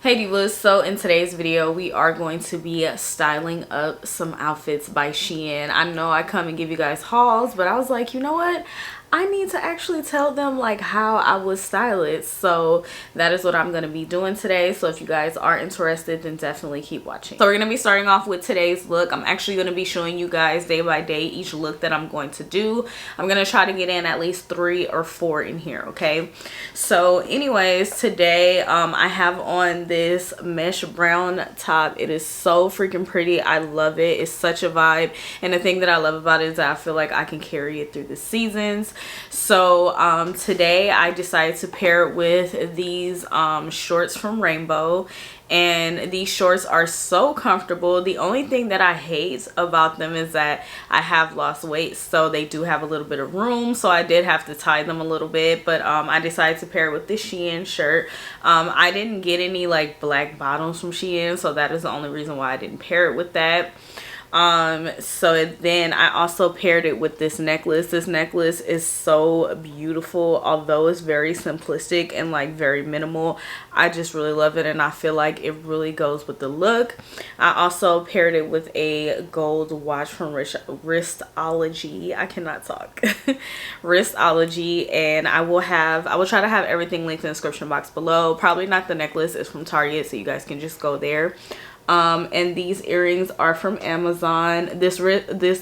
Hey divas, so in today's video we are going to be styling up some outfits by Shein. I know I come and give you guys hauls, but I was like, you know what, I need to actually tell them like how I would style it. So that is what I'm going to be doing today. So if you guys are interested, then definitely keep watching. So we're going to be starting off with today's look. I'm actually going to be showing you guys day by day each look that I'm going to do. I'm going to try to get in at least 3 or 4 in here, okay? So anyways, today I have on this mesh brown top. It is so freaking pretty. I love it. It's such a vibe, and the thing that I love about it is that I feel like I can carry it through the seasons. So today I decided to pair it with these shorts from Rainbow, and these shorts are so comfortable. The only thing that I hate about them is that I have lost weight, so they do have a little bit of room, so I did have to tie them a little bit. But I decided to pair it with this Shein shirt. I didn't get any like black bottoms from Shein, so that is the only reason why I didn't pair it with that. So then I also paired it with this necklace. This necklace is so beautiful, although it's very simplistic and like very minimal. I just really love it, and I feel like it really goes with the look. I also paired it with a gold watch from Wristology. I cannot talk. Wristology, and I will try to have everything linked in the description box below. Probably not the necklace, it's from Target, so you guys can just go there. And these earrings are from Amazon. This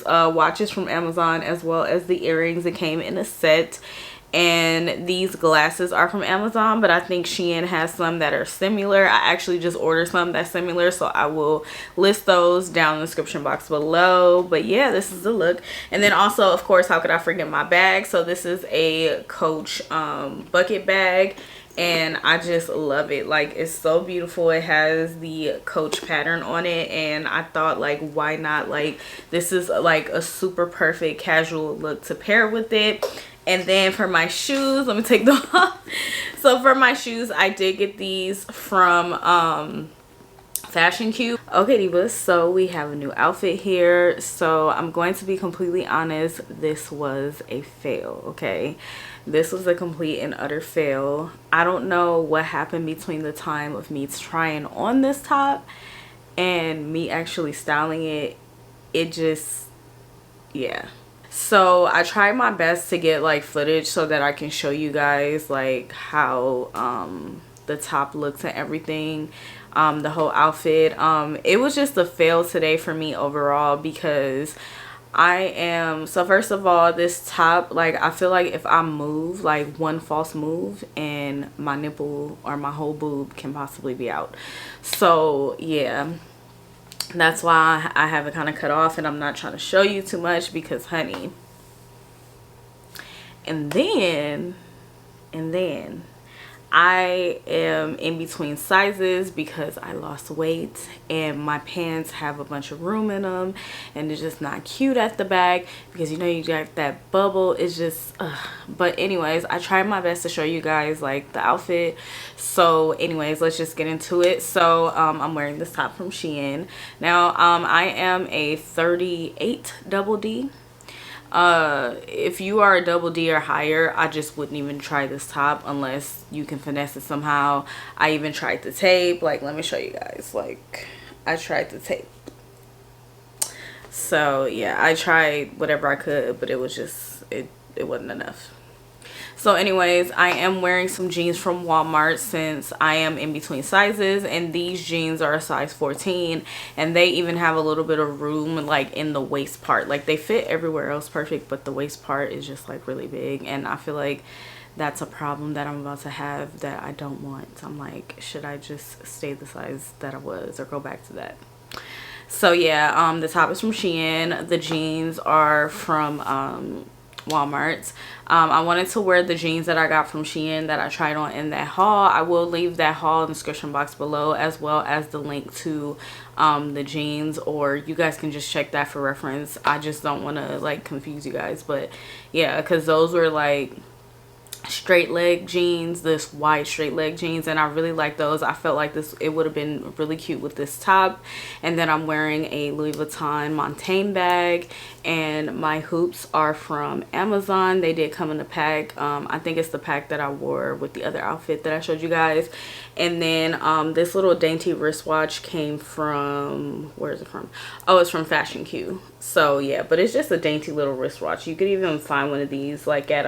watch is from Amazon, as well as the earrings. It came in a set. And these glasses are from Amazon, but I think Shein has some that are similar. I actually just ordered some that's similar, so I will list those down in the description box below. But yeah, this is the look. And then also, of course, how could I forget my bag? So this is a Coach bucket bag, and I just love it. Like, it's so beautiful. It has the Coach pattern on it, and I thought, like, why not? Like, this is like a super perfect casual look to pair with it. And then for my shoes, let me take them off. So for my shoes, I did get these from Fashion Cube. Okay divas, so we have a new outfit here. So I'm going to be completely honest, this was a fail, okay? This was a complete and utter fail. I don't know what happened between the time of me trying on this top and me actually styling it. It just, yeah. So I tried my best to get like footage so that I can show you guys like how the top looks and everything, the whole outfit. It was just a fail today for me overall, because so first of all, this top, like, I feel like if I move like one false move and my nipple or my whole boob can possibly be out. So yeah, that's why I have it kind of cut off, and I'm not trying to show you too much because honey. And then I am in between sizes because I lost weight, and my pants have a bunch of room in them, and it's just not cute at the back because, you know, you got that bubble. It's just but anyways, I tried my best to show you guys like the outfit. So anyways, let's just get into it. So I'm wearing this top from Shein. Now I am a 38 double D. If you are a double D or higher, I just wouldn't even try this top unless you can finesse it somehow. I even tried the tape. Like, let me show you guys. Like, I tried the tape. So yeah, I tried whatever I could, but it was just, it wasn't enough. So anyways, I am wearing some jeans from Walmart since I am in between sizes, and these jeans are a size 14, and they even have a little bit of room like in the waist part. Like, they fit everywhere else perfect, but the waist part is just like really big, and I feel like that's a problem that I'm about to have that I don't want. I'm like, should I just stay the size that I was or go back to that? So yeah, the top is from Shein. The jeans are from Walmart. I wanted to wear the jeans that I got from Shein that I tried on in that haul. I will leave that haul in the description box below, as well as the link to the jeans, or you guys can just check that for reference. I just don't want to like confuse you guys, but yeah, because those were like straight leg jeans, this white straight leg jeans, and I really like those. I felt like it would have been really cute with this top. And then I'm wearing a Louis Vuitton Montaigne bag, and my hoops are from Amazon. They did come in a pack. I think it's the pack that I wore with the other outfit that I showed you guys. And then this little dainty wristwatch came from, where is it from? Oh, it's from Fashion Q. So yeah, but it's just a dainty little wristwatch. You could even find one of these like at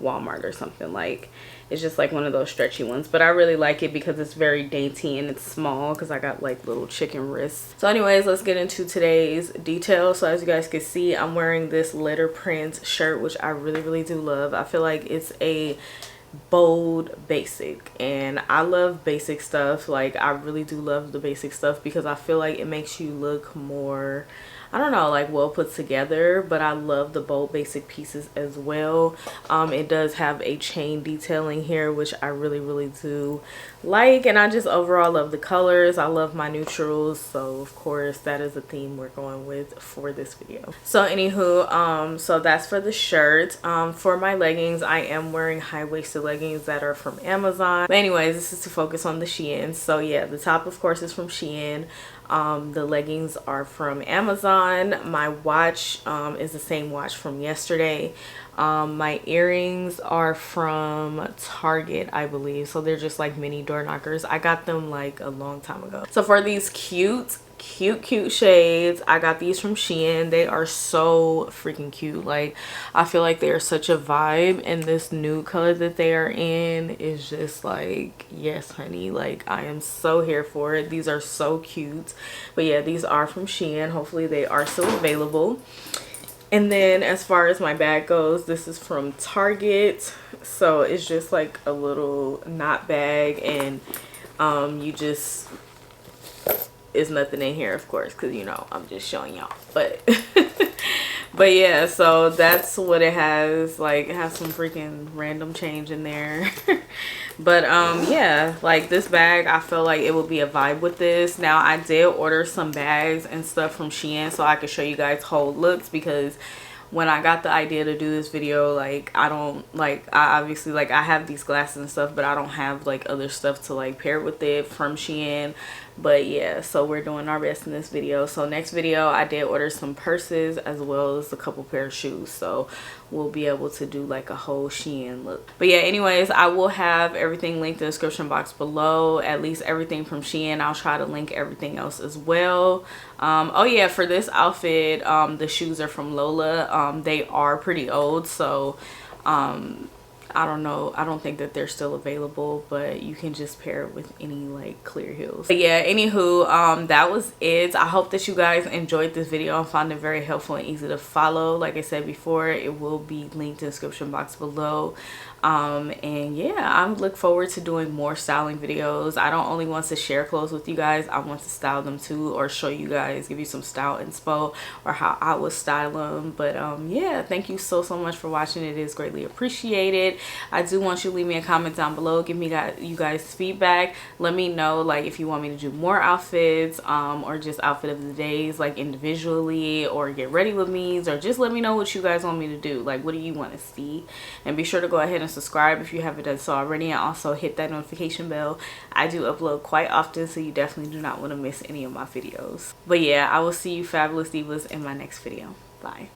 Walmart or something. Like, it's just like one of those stretchy ones, but I really like it because it's very dainty and it's small because I got like little chicken wrists. So anyways, let's get into today's details. So as you guys can see, I'm wearing this letter print shirt, which I really do love. I feel like it's a bold basic, and I love basic stuff. Like, I really do love the basic stuff because I feel like it makes you look more, I don't know, like well put together. But I love the bold basic pieces as well. It does have a chain detailing here, which I really do like, and I just overall love the colors. I love my neutrals, so of course that is the theme we're going with for this video. So anywho, so that's for the shirt. For my leggings, I am wearing high-waisted leggings that are from Amazon. But anyways, this is to focus on the Shein. So yeah, the top of course is from Shein. The leggings are from Amazon. My watch is the same watch from yesterday. My earrings are from Target, I believe. So they're just like mini door knockers. I got them like a long time ago. So for these cute shades, I got these from Shein. They are so freaking cute. Like, I feel like they are such a vibe, and this nude color that they are in is just like, yes honey, like I am so here for it. These are so cute. But yeah, these are from Shein. Hopefully they are still available. And then as far as my bag goes, this is from Target. So it's just like a little knot bag, and you just, is nothing in here of course because you know I'm just showing y'all, but but yeah, so that's what it has. Like, it has some freaking random change in there. But yeah, like this bag, I feel like it would be a vibe with this. Now I did order some bags and stuff from Shein so I could show you guys whole looks, because when I got the idea to do this video, like I obviously, like I have these glasses and stuff, but I don't have like other stuff to like pair with it from Shein. But yeah, so we're doing our best in this video. So next video, I did order some purses as well as a couple pair of shoes, so we'll be able to do like a whole Shein look. But yeah, anyways, I will have everything linked in the description box below, at least everything from Shein. I'll try to link everything else as well. Oh yeah, for this outfit, the shoes are from Lola. They are pretty old, so I don't know, I don't think that they're still available, but you can just pair it with any like clear heels. But yeah, anywho, that was it. I hope that you guys enjoyed this video and found it very helpful and easy to follow. Like I said before, it will be linked in the description box below. And yeah, I look forward to doing more styling videos. I don't only want to share clothes with you guys, I want to style them too, or show you guys, give you some style inspo or how I would style them. But yeah, thank you so much for watching. It is greatly appreciated. I do want you to leave me a comment down below, give me you guys feedback. Let me know like if you want me to do more outfits, or just outfit of the days like individually, or get ready with me, or just let me know what you guys want me to do. Like, what do you want to see? And be sure to go ahead and subscribe if you haven't done so already, and also hit that notification bell. I do upload quite often, so you definitely do not want to miss any of my videos. But yeah, I will see you fabulous divas in my next video. Bye.